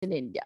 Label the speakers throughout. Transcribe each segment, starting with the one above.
Speaker 1: in India.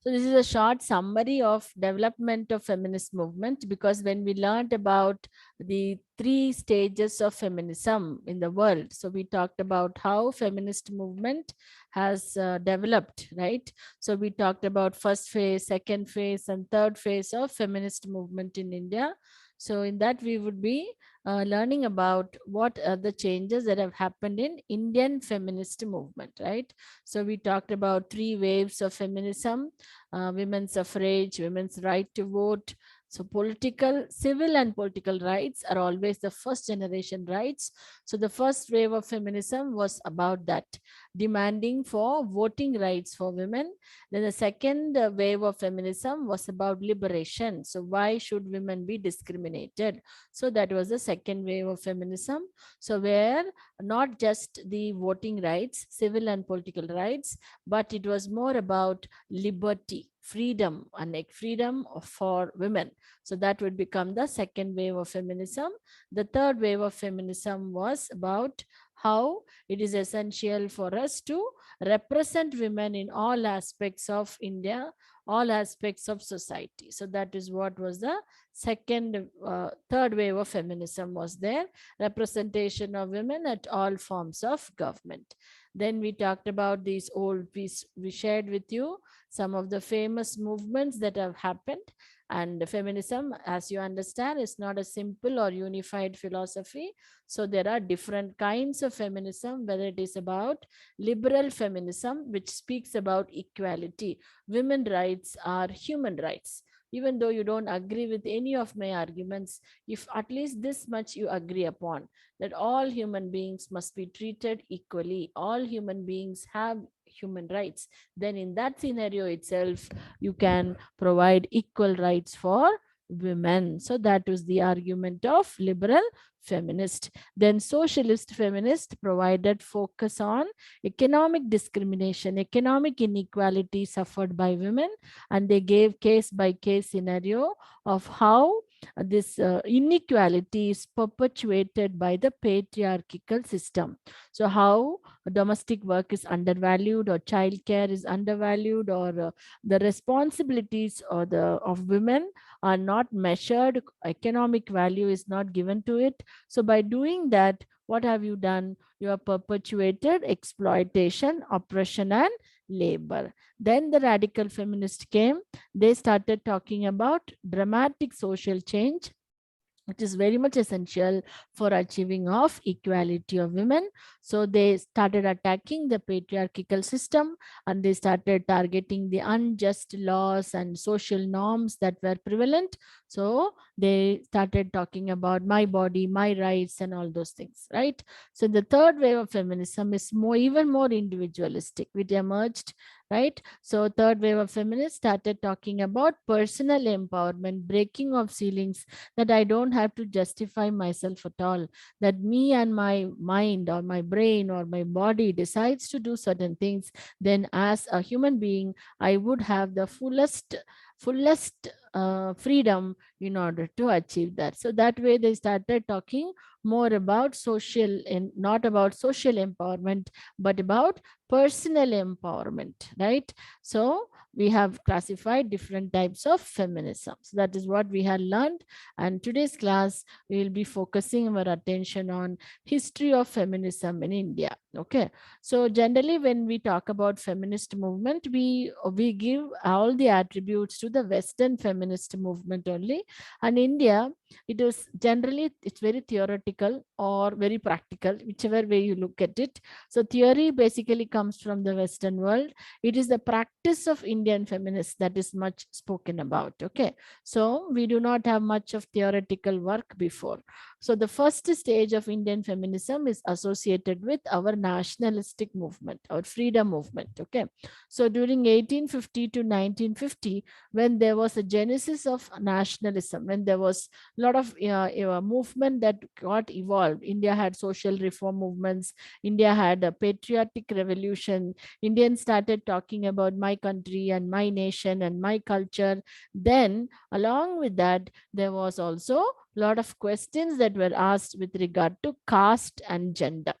Speaker 1: So this is a short summary of development of feminist movement, because when we learned about the 3 stages of feminism in the world, so we talked about how feminist movement has developed, right? So we talked about first phase, second phase, and third phase of feminist movement in India. So in that we would be learning about what are the changes that have happened in Indian feminist movement, right? So we talked about 3 waves of feminism: women's suffrage, women's right to vote. So civil and political rights are always the first generation rights. So the first wave of feminism was about that, demanding for voting rights for women. Then the second wave of feminism was about liberation. So why should women be discriminated? So that was the second wave of feminism. So where not just the voting rights, civil and political rights, but it was more about liberty, freedom, and like freedom for women. So that would become the second wave of feminism. The third wave of feminism was about how it is essential for us to represent women in all aspects of India, all aspects of society. So that is what was the third wave of feminism was there, representation of women at all forms of government. Then we talked about these we shared with you some of the famous movements that have happened. And feminism, as you understand, is not a simple or unified philosophy. So there are different kinds of feminism, whether it is about liberal feminism, which speaks about equality. Women rights are human rights. Even though you don't agree with any of my arguments, if at least this much you agree upon, that all human beings must be treated equally, all human beings have human rights, then in that scenario itself, you can provide equal rights for women. So that was the argument of liberal feminist. Then socialist feminist provided focus on economic discrimination, economic inequality suffered by women, and they gave case by case scenario of how this inequality is perpetuated by the patriarchal system. So how domestic work is undervalued, or childcare is undervalued, or the responsibilities or the of women are not measured, economic value is not given to it. So by doing that, what have you done? You have perpetuated exploitation, oppression, and labor. Then the radical feminist came. They started talking about dramatic social change, which is very much essential for achieving of equality of women. So they started attacking the patriarchal system, and they started targeting the unjust laws and social norms that were prevalent. So they started talking about my body, my rights, and all those things, right? So the third wave of feminism is even more individualistic, which emerged, right? So third wave of feminists started talking about personal empowerment, breaking of ceilings, that I don't have to justify myself at all, that me and my mind or my brain or my body decides to do certain things, then as a human being, I would have the fullest freedom in order to achieve that. So that way they started talking more about social, and not about social empowerment, but about personal empowerment, right? So we have classified different types of feminism. So that is what we have learned. And today's class, we will be focusing our attention on history of feminism in India. Okay. So generally, when we talk about feminist movement, we give all the attributes to the Western feminist movement only. And India, it is generally, it's very theoretical or very practical, whichever way you look at it. So theory basically comes from the Western world. It is the practice of Indian feminists that is much spoken about. Okay. So we do not have much of theoretical work before. So the first stage of Indian feminism is associated with our nationalistic movement, our freedom movement. Okay. So during 1850 to 1950, when there was a genesis of nationalism, when there was a lot of movement that got evolved, India had social reform movements, India had a patriotic revolution, Indians started talking about my country and my nation and my culture. Then along with that, there was also a lot of questions that were asked with regard to caste and gender.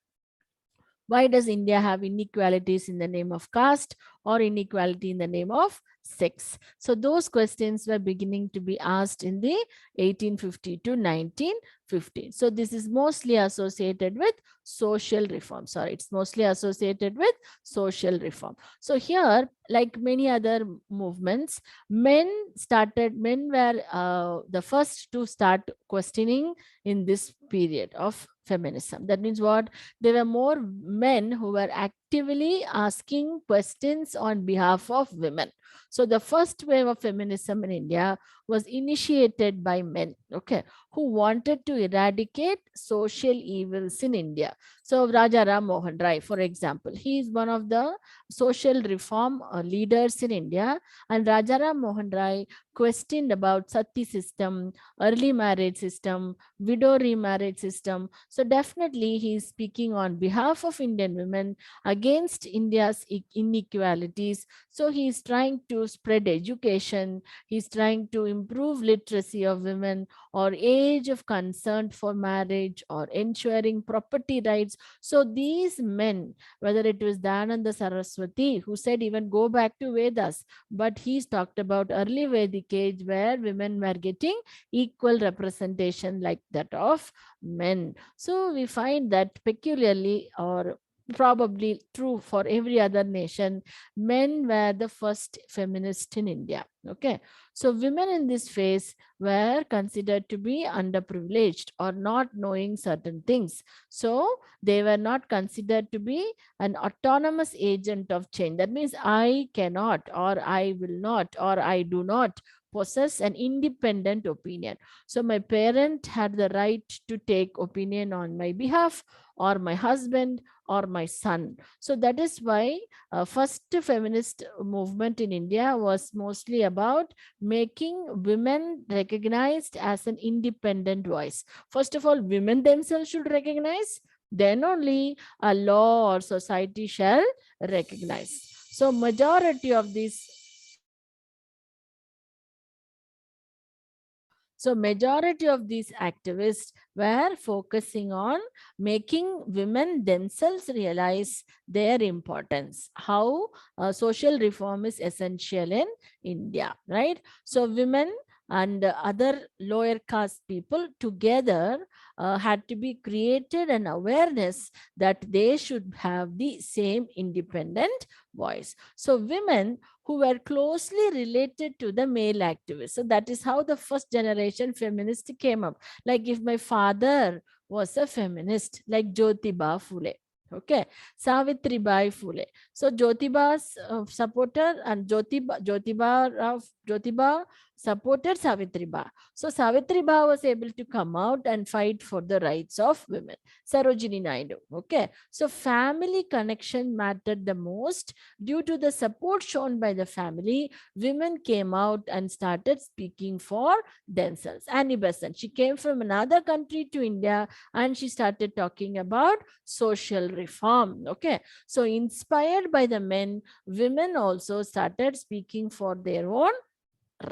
Speaker 1: Why does India have inequalities in the name of caste or inequality in the name of sex? So those questions were beginning to be asked in the 1850 to 1915. So this is mostly associated with social reform. Sorry, it's mostly associated with social reform. So here, like many other movements, men were the first to start questioning in this period of feminism. That means what? There were more men who were actively asking questions on behalf of women. So the first wave of feminism in India was initiated by men, okay, who wanted to eradicate social evils in India. So Raja Ram Mohan Rai, for example, he is one of the social reform leaders in India, and Raja Ram Mohan Rai questioned about sati system, early marriage system, widow remarriage system. So definitely he is speaking on behalf of Indian women against India's inequalities. So he is trying to spread education. He is trying to improve literacy of women or age of consent for marriage or ensuring property rights. So these men, whether it was Dayananda Saraswati, who said even go back to Vedas, but he's talked about early Vedic age where women were getting equal representation like that of men. So we find that peculiarly, or probably true for every other nation, men were the first feminists in India. Okay. So women in this phase were considered to be underprivileged or not knowing certain things. So they were not considered to be an autonomous agent of change. That means I cannot, or I will not, or I do not possess an independent opinion. So my parent had the right to take opinion on my behalf, or my husband, or my son. So that is why first feminist movement in India was mostly about making women recognized as an independent voice. First of all, women themselves should recognize, then only a law or society shall recognize. So majority of these So majority of these activists were focusing on making women themselves realize their importance, how social reform is essential in India, right? So women and other lower caste people together had to be created an awareness that they should have the same independent voice. So women who were closely related to the male activists. So that is how the first generation feminist came up. Like if my father was a feminist, like Jyotiba Phule. Okay, Savitri Bai Phule. So Jyotiba's supporter and Jyotiba supported Savitri Ba. So Savitri Ba was able to come out and fight for the rights of women. Sarojini Naidu. Okay, so family connection mattered the most. Due to the support shown by the family, women came out and started speaking for themselves. Annie Besant, she came from another country to India and she started talking about social reform. Okay, so inspired by the men, women also started speaking for their own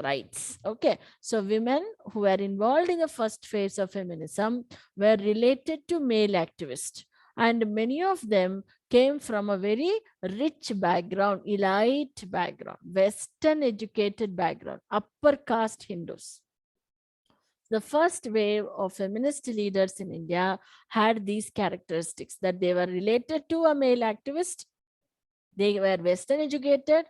Speaker 1: rights. Okay, so women who were involved in the first phase of feminism were related to male activists, and many of them came from a very rich background, elite background, Western educated background, upper caste Hindus. The first wave of feminist leaders in India had these characteristics, that they were related to a male activist, they were Western educated,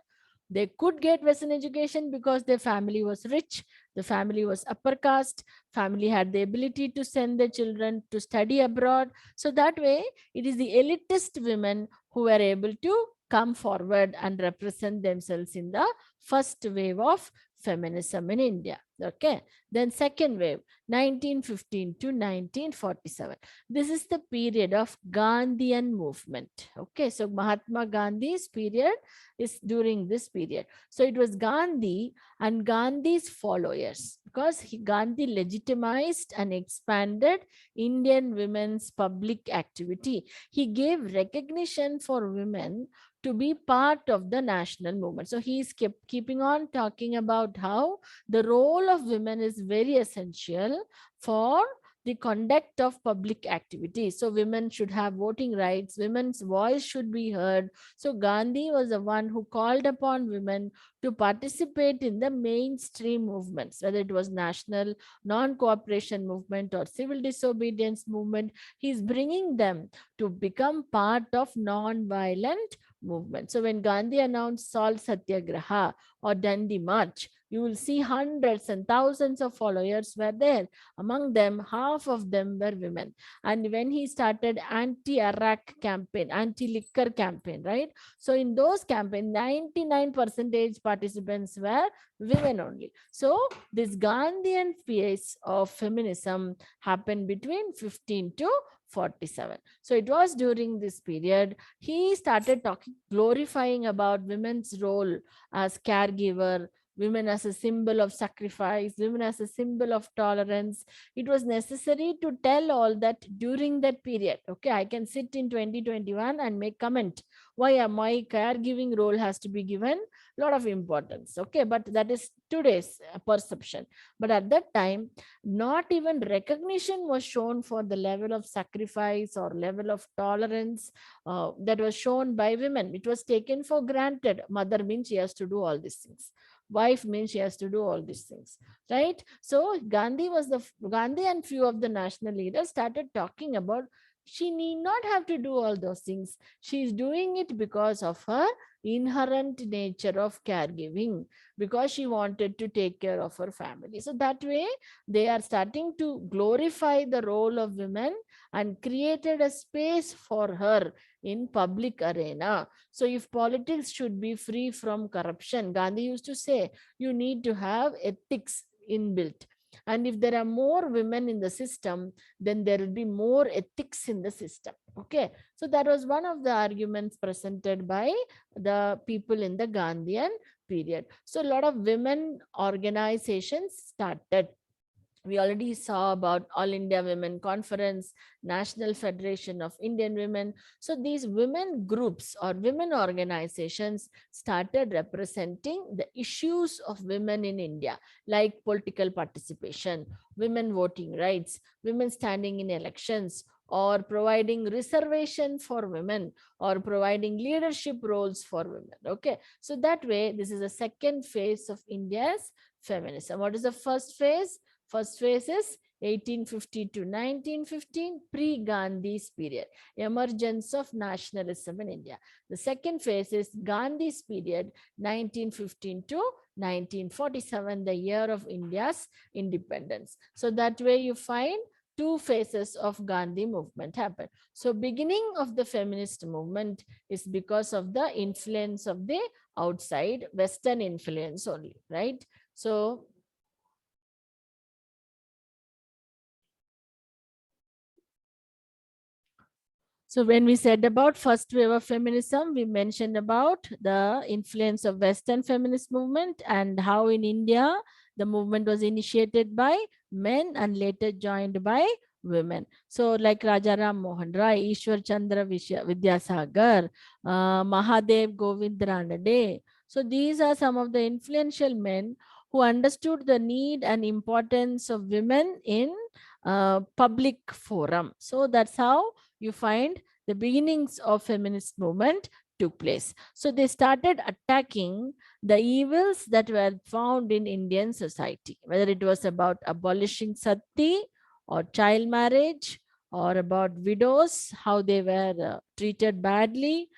Speaker 1: they could get Western education because their family was rich, the family was upper caste, family had the ability to send their children to study abroad. So that way, it is the elitist women who were able to come forward and represent themselves in the first wave of feminism in India. Okay, then second wave, 1915 to 1947. This is the period of Gandhian movement. Okay, so Mahatma Gandhi's period is during this period. So it was Gandhi and Gandhi's followers, because Gandhi legitimized and expanded Indian women's public activity. He gave recognition for women to be part of the national movement. So he's keeping on talking about how the role of women is very essential for the conduct of public activities. So women should have voting rights, women's voice should be heard. So Gandhi was the one who called upon women to participate in the mainstream movements, whether it was national non-cooperation movement or civil disobedience movement. He's bringing them to become part of non-violent movement. So when Gandhi announced Salt Satyagraha or Dandi March, you will see hundreds and thousands of followers were there. Among them, half of them were women. And when he started anti-Arak campaign, anti-liquor campaign, right? So in those campaigns, 99% participants were women only. So this Gandhian phase of feminism happened between 15 to 47. So it was during this period he started talking, glorifying about women's role as caregiver, women as a symbol of sacrifice, women as a symbol of tolerance. It was necessary to tell all that during that period. Okay, I can sit in 2021 and make comment why my caregiving role has to be given a lot of importance. Okay, but that is today's perception. But at that time, not even recognition was shown for the level of sacrifice or level of tolerance that was shown by women. It was taken for granted. Mother means she has to do all these things. Wife means she has to do all these things, right? So Gandhi and few of the national leaders started talking about she need not have to do all those things. She is doing it because of her inherent nature of caregiving, because she wanted to take care of her family. So that way they are starting to glorify the role of women and created a space for her in public arena. So if politics should be free from corruption, Gandhi used to say, you need to have ethics inbuilt. And if there are more women in the system, then there will be more ethics in the system. Okay. So that was one of the arguments presented by the people in the Gandhian period. So a lot of women organizations started. We already saw about All India Women Conference, National Federation of Indian Women. So these women groups or women organizations started representing the issues of women in India, like political participation, women voting rights, women standing in elections, or providing reservation for women, or providing leadership roles for women. Okay, so that way, this is the second phase of India's feminism. What is the first phase? First phase is 1850 to 1915, pre-Gandhi's period, emergence of nationalism in India. The second phase is Gandhi's period, 1915 to 1947, the year of India's independence. So that way you find two phases of Gandhi movement happen. So beginning of the feminist movement is because of the influence of the outside Western influence only, right? So when we said about first wave of feminism, we mentioned about the influence of Western feminist movement and how in India, the movement was initiated by men and later joined by women. So like Raja Ram Mohan Rai, Ishwar Chandra Vidyasagar, Mahadev Govind Ranade. So these are some of the influential men who understood the need and importance of women in public forum. So that's how you find the beginnings of feminist movement took place. So they started attacking the evils that were found in Indian society, whether it was about abolishing sati or child marriage, or about widows, how they were treated badly.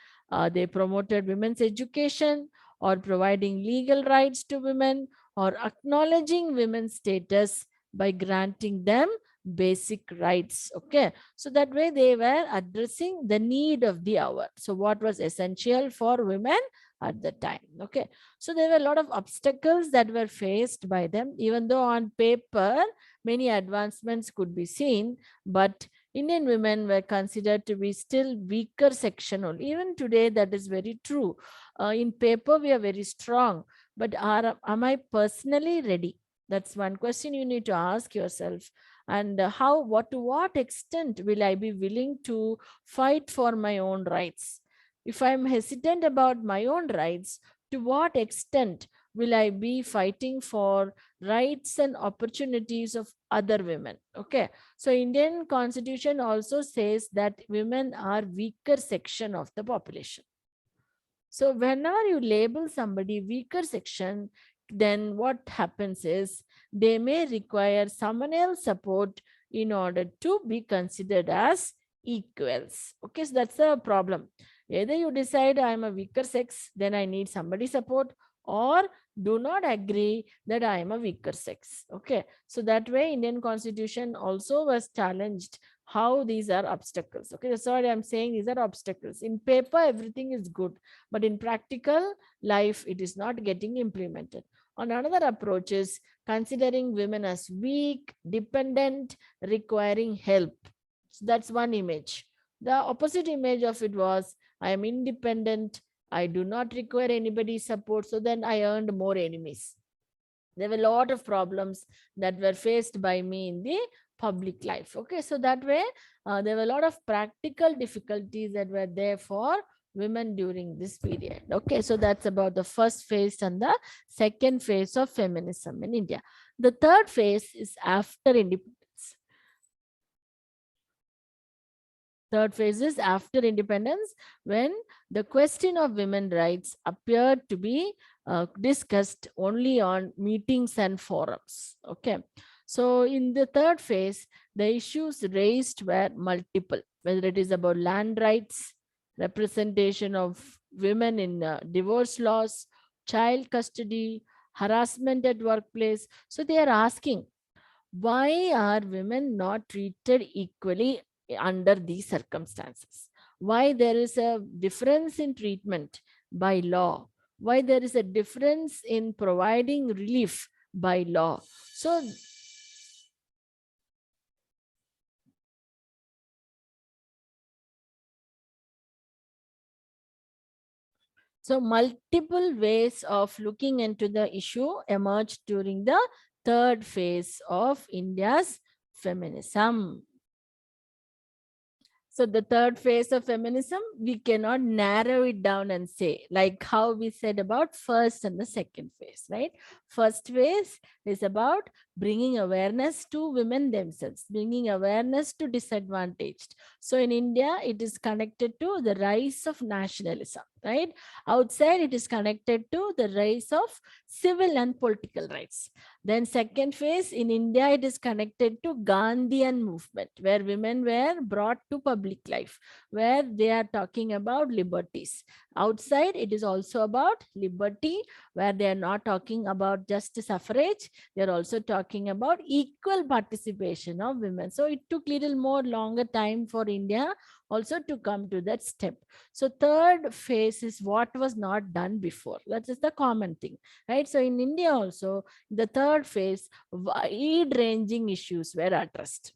Speaker 1: They promoted women's education, or providing legal rights to women, or acknowledging women's status by granting them basic rights. Okay, so that way they were addressing the need of the hour. So what was essential for women at the time? Okay, so there were a lot of obstacles that were faced by them, even though on paper many advancements could be seen, but Indian women were considered to be still weaker section only. Even today that is very true. In paper we are very strong, but am I personally ready? That's one question you need to ask yourself. And to what extent will I be willing to fight for my own rights? If I'm hesitant about my own rights, to what extent will I be fighting for rights and opportunities of other women? Okay. So Indian Constitution also says that women are weaker section of the population. So whenever you label somebody weaker section, then what happens is they may require someone else support in order to be considered as equals. Okay, so that's the problem. Either you decide I'm a weaker sex, then I need somebody support, or do not agree that I am a weaker sex. Okay, so that way Indian Constitution also was challenged how these are obstacles. Okay, that's what I'm saying. These are obstacles. In paper, everything is good, but in practical life, it is not getting implemented. On another approach is considering women as weak, dependent, requiring help. So that's one image. The opposite image of it was I am independent, I do not require anybody's support, so then I earned more enemies. There were a lot of problems that were faced by me in the public life. Okay, so that way there were a lot of practical difficulties that were there for women during this period. Okay, so that's about the first phase and the second phase of feminism in India. The third phase is after independence. Third phase is after independence, when the question of women's rights appeared to be discussed only on meetings and forums. Okay. So in the third phase, the issues raised were multiple, whether it is about land rights, representation of women in divorce laws, child custody, harassment at workplace. So they are asking, why are women not treated equally under these circumstances? Why there is a difference in treatment by law? Why there is a difference in providing relief by law? So multiple ways of looking into the issue emerged during the third phase of India's feminism. So the third phase of feminism, we cannot narrow it down and say, like how we said about first and the second phase, right? First phase is about bringing awareness to women themselves, bringing awareness to disadvantaged. So in India, it is connected to the rise of nationalism, right? Outside, it is connected to the rise of civil and political rights. Then second phase in India, it is connected to Gandhian movement, where women were brought to public life, where they are talking about liberties. Outside, it is also about liberty, where they are not talking about just suffrage. They are also talking about equal participation of women. So it took little more longer time for India also to come to that step. So third phase is what was not done before. That is the common thing, right? So in India also, the third phase, wide-ranging issues were addressed.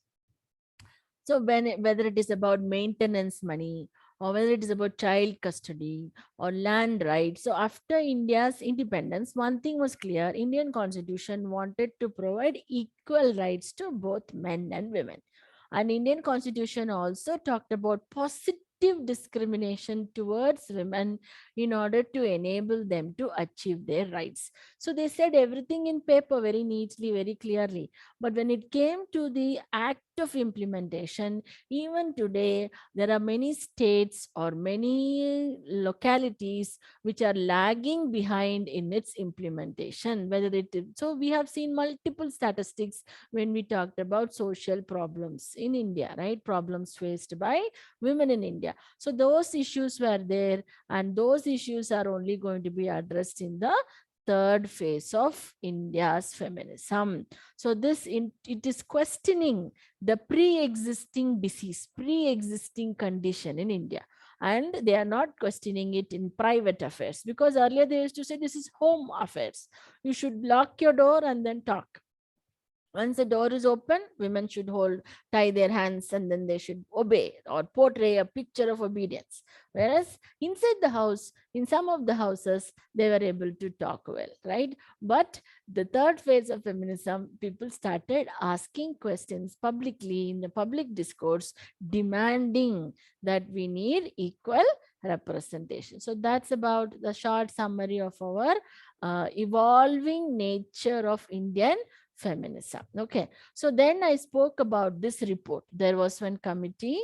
Speaker 1: So whether it is about maintenance money, or whether it is about child custody or land rights. So after India's independence, one thing was clear: Indian Constitution wanted to provide equal rights to both men and women. And Indian Constitution also talked about positive discrimination towards women in order to enable them to achieve their rights. So they said everything in paper very neatly, very clearly. But when it came to the act of implementation, even today, there are many states or many localities which are lagging behind in its implementation. So we have seen multiple statistics when we talked about social problems in India, right? Problems faced by women in India. So those issues were there, and those issues are only going to be addressed in the third phase of India's feminism. So it is questioning the pre-existing disease, pre-existing condition in India. And they are not questioning it in private affairs, because earlier they used to say this is home affairs. You should lock your door and then talk. Once the door is open, women should tie their hands, and then they should obey or portray a picture of obedience. Whereas inside the house, in some of the houses, they were able to talk well, right? But the third phase of feminism, people started asking questions publicly in the public discourse, demanding that we need equal representation. So that's about the short summary of our evolving nature of Indian feminism. Okay, so then I spoke about this report. There was one committee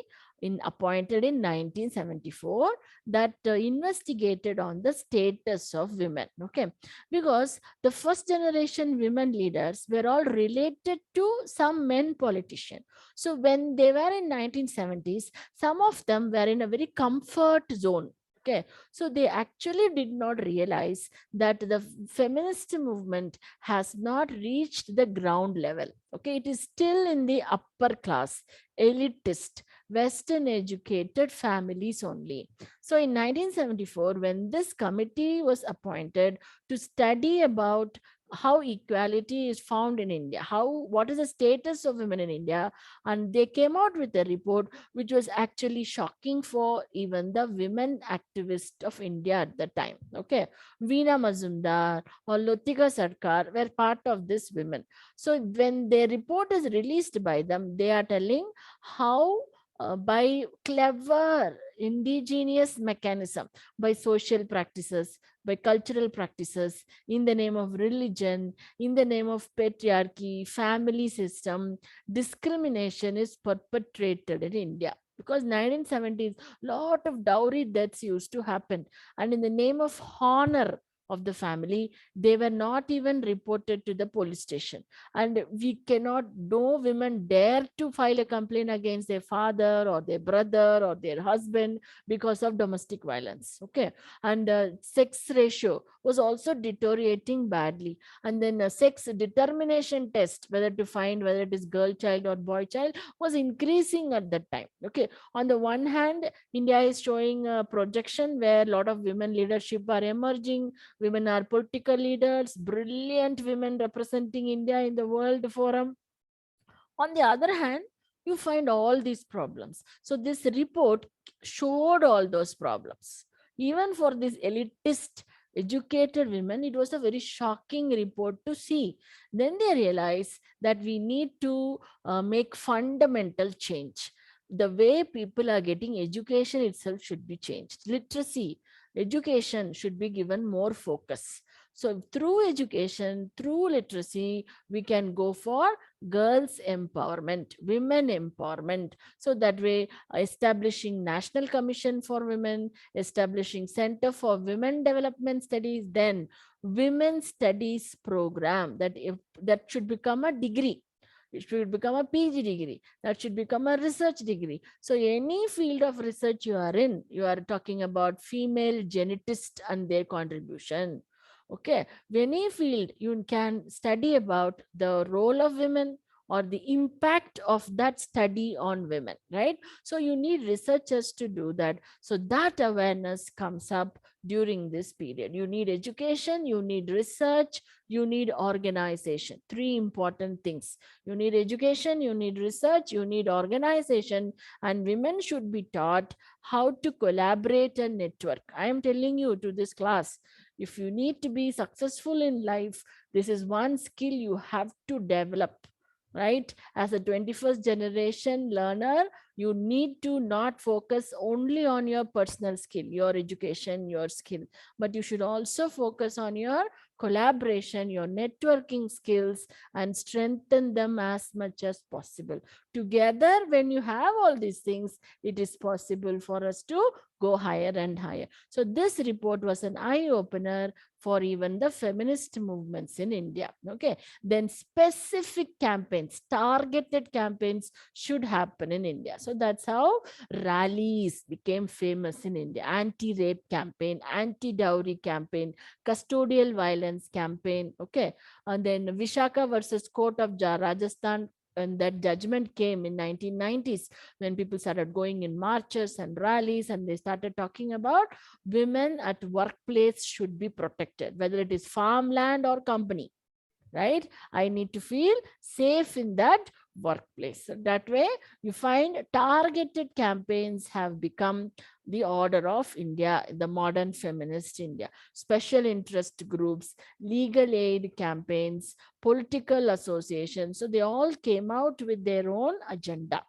Speaker 1: appointed in 1974 that investigated on the status of women. Okay, because the first generation women leaders were all related to some men politicians. So when they were in 1970s, some of them were in a very comfort zone. Okay, so they actually did not realize that the feminist movement has not reached the ground level. Okay, it is still in the upper class, elitist, Western educated families only. So in 1974, when this committee was appointed to study about how equality is found in India, what is the status of women in India, and they came out with a report which was actually shocking for even the women activists of India at the time. Okay, Veena Mazumdar or Lotika Sarkar were part of this women. So when their report is released by them, they are telling how by clever indigenous mechanism, by social practices, by cultural practices, in the name of religion, in the name of patriarchy, family system, discrimination is perpetrated in India. Because 1970s, lot of dowry deaths used to happen, and in the name of honor of the family, they were not even reported to the police station. And we cannot, no women dare to file a complaint against their father or their brother or their husband because of domestic violence. Okay, and sex ratio was also deteriorating badly. And then a sex determination test, whether to find whether it is girl child or boy child, was increasing at that time. Okay, on the one hand, India is showing a projection where a lot of women leadership are emerging. Women are political leaders, brilliant women representing India in the World Forum. On the other hand, you find all these problems. So this report showed all those problems. Even for these elitist educated women, it was a very shocking report to see. Then they realized that we need to make fundamental change. The way people are getting education itself should be changed. Literacy, education should be given more focus. So through education, through literacy, we can go for girls empowerment, women empowerment. So that way, establishing National Commission for Women, establishing Center for Women Development Studies, then Women Studies program, that should become a degree. It should become a PG degree. That should become a research degree. So any field of research you are in, you are talking about female geneticists and their contribution. Okay, any field you can study about the role of women or the impact of that study on women, right? So you need researchers to do that. So that awareness comes up during this period. You need education, you need research, you need organization. Three important things. You need education, you need research, you need organization, and women should be taught how to collaborate and network. I am telling you to this class, if you need to be successful in life, this is one skill you have to develop, right? As a 21st generation learner, you need to not focus only on your personal skill, your education, your skill, but you should also focus on your collaboration, your networking skills, and strengthen them as much as possible. Together, when you have all these things, it is possible for us to go higher and higher. So this report was an eye-opener for even the feminist movements in India. Okay, then specific campaigns, targeted campaigns should happen in India. So that's how rallies became famous in India. Anti-rape campaign, anti-dowry campaign, custodial violence campaign. Okay, and then Vishaka versus Court of Rajasthan, and that judgment came in 1990s, when people started going in marches and rallies, and they started talking about women at workplace should be protected, whether it is farmland or company, right? I need to feel safe in that workplace. So that way, you find targeted campaigns have become the order of India, the modern feminist India. Special interest groups, legal aid campaigns, political associations. So they all came out with their own agenda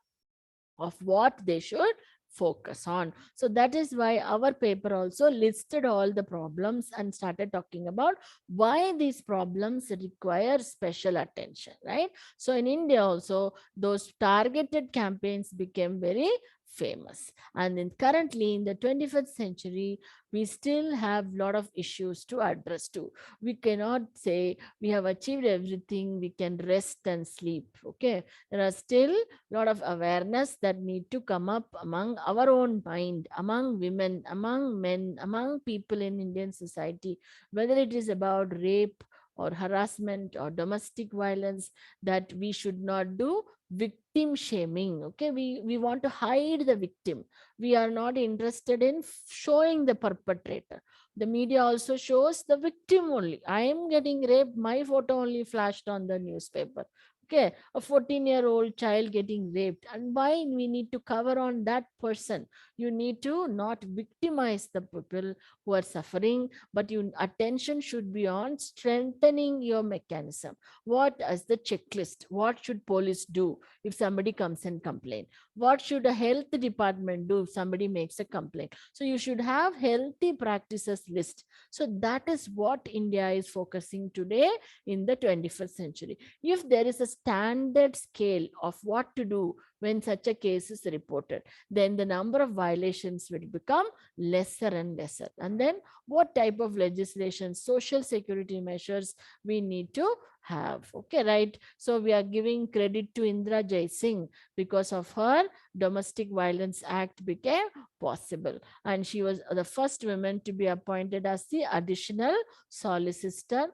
Speaker 1: of what they should focus on. So that is why our paper also listed all the problems and started talking about why these problems require special attention, right? So in India also, those targeted campaigns became very famous. And then currently in the 21st century, we still have a lot of issues to address too. We cannot say we have achieved everything, we can rest and sleep. Okay, there are still a lot of awareness that need to come up among our own mind, among women, among men, among people in Indian society, whether it is about rape or harassment or domestic violence, that we should not do victim shaming. Okay, we want to hide the victim. We are not interested in showing the perpetrator. The media also shows the victim only. I am getting raped, my photo only flashed on the newspaper. Okay, a 14-year-old child getting raped, and why we need to cover on that person? You need to not victimize the people who are suffering, but your attention should be on strengthening your mechanism. What is the checklist? What should police do if somebody comes and complain? What should a health department do if somebody makes a complaint? So you should have healthy practices list. So that is what India is focusing today in the 21st century. If there is a standard scale of what to do when such a case is reported, then the number of violations will become lesser and lesser. And then what type of legislation, social security measures we need to have. Okay, right? So we are giving credit to Indra Jai Singh. Because of her, Domestic Violence Act became possible. And she was the first woman to be appointed as the additional Solicitor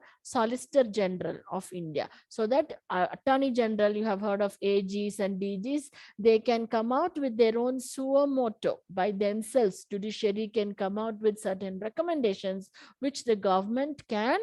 Speaker 1: General of India. So that Attorney General, you have heard of AGs and DGs, they can come out with their own suo motu by themselves. Judiciary can come out with certain recommendations which the government can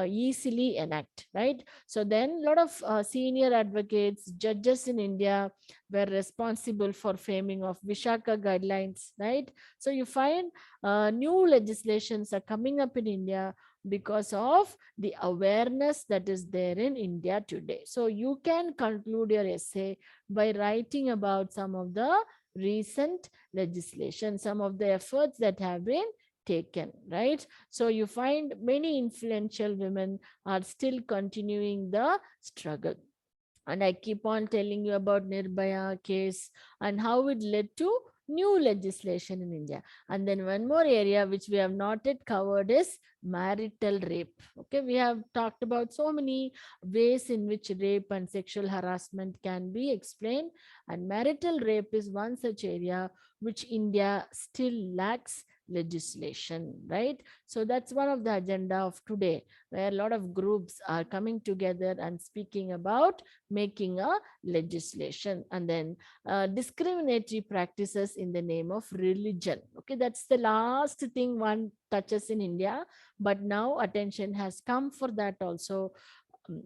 Speaker 1: easily enact, right? So then a lot of senior advocates, judges in India were responsible for framing of Vishaka guidelines, right? So you find new legislations are coming up in India because of the awareness that is there in India today. So you can conclude your essay by writing about some of the recent legislation, some of the efforts that have been taken, right? So you find many influential women are still continuing the struggle. And I keep on telling you about Nirbhaya case and how it led to new legislation in India. And then one more area which we have not yet covered is marital rape. Okay, we have talked about so many ways in which rape and sexual harassment can be explained. And marital rape is one such area which India still lacks legislation, right? So that's one of the agenda of today, where a lot of groups are coming together and speaking about making a legislation. And then discriminatory practices in the name of religion. Okay, that's the last thing one touches in India, but now attention has come for that also. Um,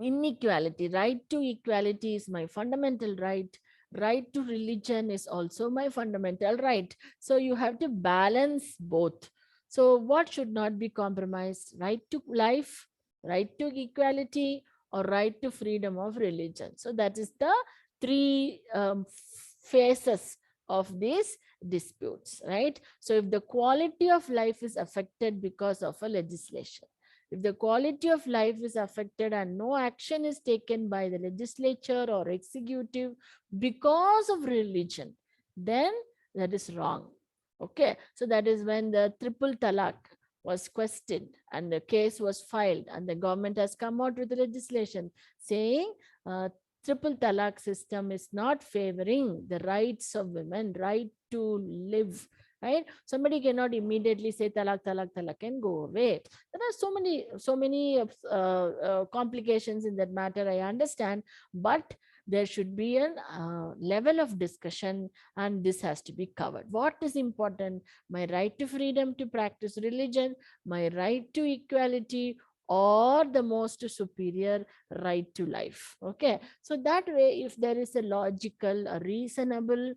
Speaker 1: Inequality, right to equality is my fundamental right. Right to religion is also my fundamental right. So you have to balance both. So what should not be compromised? Right to life, right to equality, or right to freedom of religion. So that is the three phases of these disputes, right? So if the quality of life is affected because of a legislation, if the quality of life is affected and no action is taken by the legislature or executive because of religion, then that is wrong. Okay, so that is when the triple talaq was questioned and the case was filed, and the government has come out with legislation saying triple talaq system is not favoring the rights of women, right to live, right? Somebody cannot immediately say talak, talak, talak and go away. There are so many complications in that matter, I understand, but there should be a level of discussion, and this has to be covered. What is important? My right to freedom to practice religion, my right to equality, or the most superior right to life. Okay, so that way, if there is a logical, a reasonable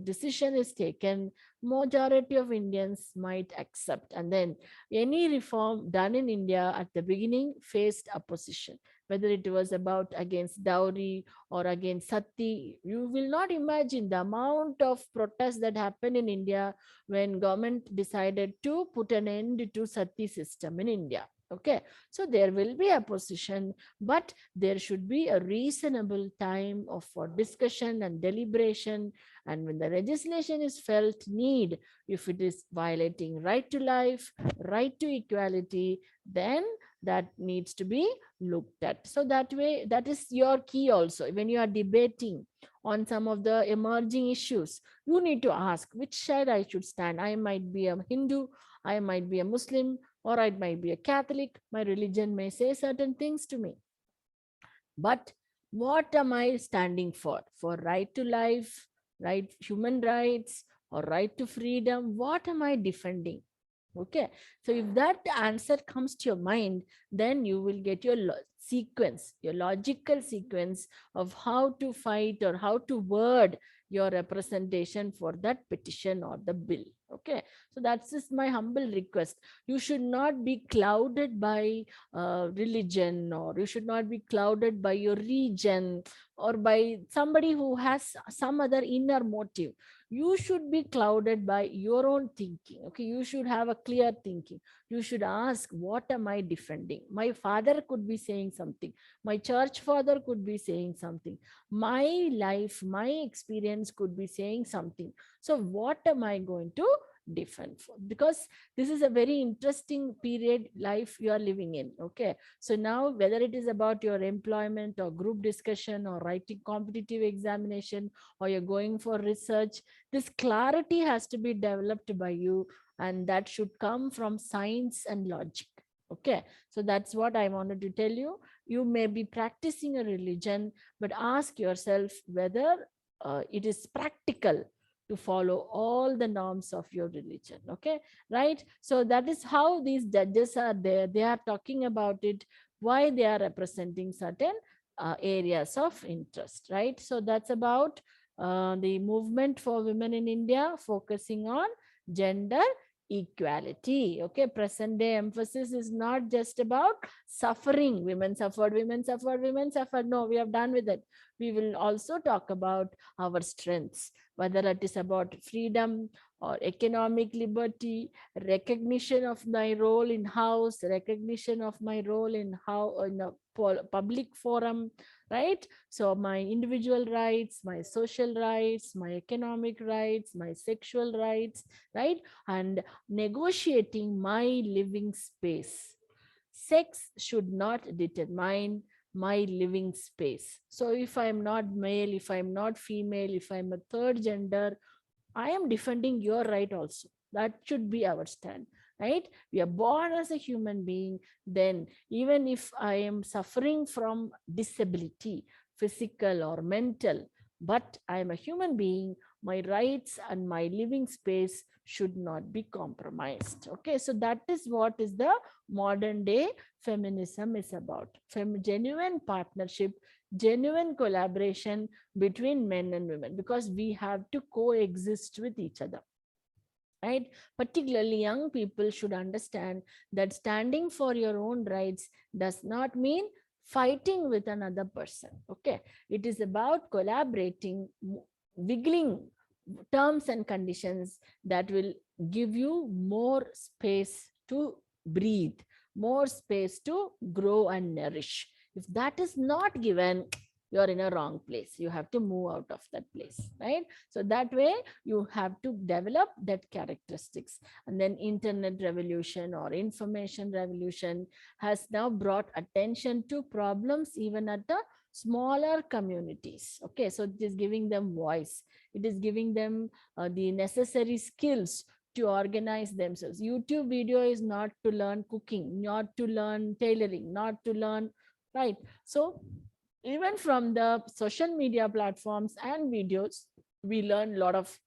Speaker 1: decision is taken, majority of Indians might accept. And then any reform done in India at the beginning faced opposition. whether it was about against dowry or against sati. You will not imagine the amount of protests that happened in India when government decided to put an end to sati system in India. Okay, so there will be opposition, but there should be a reasonable time for discussion and deliberation. And when the legislation is felt need, if it is violating right to life, right to equality, then that needs to be looked at. So that way, that is your key also. When you are debating on some of the emerging issues, you need to ask which side I should stand. I might be a Hindu, I might be a Muslim, or I might be a Catholic. My religion may say certain things to me. But what am I standing for? For right to life, right, human rights, or right to freedom? What am I defending? Okay, so if that answer comes to your mind, then you will get your sequence, your logical sequence of how to fight or how to word your representation for that petition or the bill. Okay, so that's just my humble request. You should not be clouded by religion, or you should not be clouded by your region or by somebody who has some other inner motive. You should be clouded by your own thinking. Okay, you should have a clear thinking. You should ask, what am I defending? My father could be saying something, my church father could be saying something, my life, my experience could be saying something. So what am I going to defend for? Because this is a very interesting period life you are living in. Okay, so now whether it is about your employment or group discussion or writing competitive examination, or you're going for research, this clarity has to be developed by you, and that should come from science and logic. Okay, so that's what I wanted to tell you. You may be practicing a religion, but ask yourself whether it is practical to follow all the norms of your religion. Okay, right? So that is how these judges are there. They are talking about it, why they are representing certain areas of interest, right? So that's about the movement for women in India, focusing on gender equality. Okay, present day emphasis is not just about suffering. Women suffered, women suffered, women suffered. No, we have done with it. We will also talk about our strengths, whether it is about freedom or economic liberty, recognition of my role in house, recognition of my role in how in a public forum, right? So my individual rights, my social rights, my economic rights, my sexual rights, right? And negotiating my living space. Sex should not determine my living space. So if I'm not male, if I'm not female, if I'm a third gender, I am defending your right also. That should be our stand, right? We are born as a human being. Then even if I am suffering from disability, physical or mental, but I am a human being, my rights and my living space should not be compromised. Okay, so that is what is the modern day feminism is about. Genuine partnership, genuine collaboration between men and women, because we have to coexist with each other, right? Particularly young people should understand that standing for your own rights does not mean fighting with another person. Okay, it is about collaborating, wiggling terms and conditions that will give you more space to breathe, more space to grow and nourish. If that is not given, you're in a wrong place. You have to move out of that place, right? So that way you have to develop that characteristics. And then internet revolution or information revolution has now brought attention to problems even at the smaller communities. Okay, so it is giving them voice. It is giving them the necessary skills to organize themselves. YouTube video is not to learn cooking, not to learn tailoring, not to learn, right? So even from the social media platforms and videos, we learn a lot of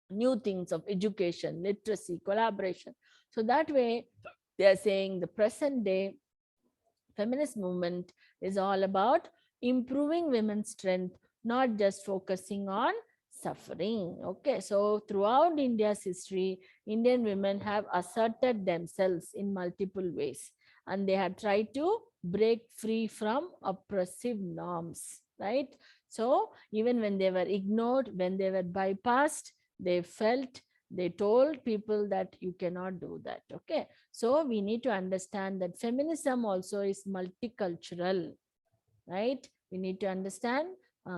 Speaker 1: new things of education, literacy, collaboration. So that way, they are saying the present day feminist movement is all about improving women's strength, not just focusing on suffering. Okay, so throughout India's history, Indian women have asserted themselves in multiple ways, and they have tried to break free from oppressive norms, right? So even when they were ignored, when they were bypassed, they felt, they told people that you cannot do that. Okay, so we need to understand that feminism also is multicultural, right? We need to understand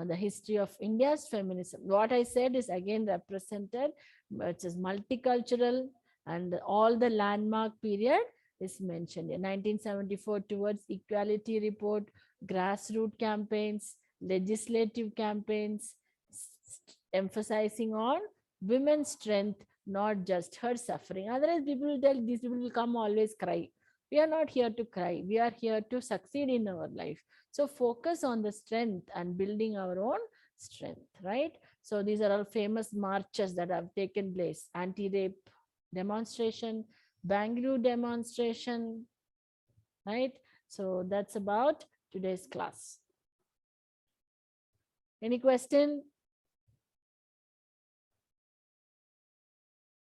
Speaker 1: the history of India's feminism. What I said is again represented, which is multicultural, and all the landmark period is mentioned in 1974 towards equality report, grassroots campaigns, legislative campaigns, emphasizing on women's strength, not just her suffering. Otherwise, people will tell, these people will come always cry. We are not here to cry. We are here to succeed in our life. So focus on the strength and building our own strength, right? So these are all famous marches that have taken place. Anti-rape demonstration, Bangalore demonstration, right? So that's about today's class. Any question?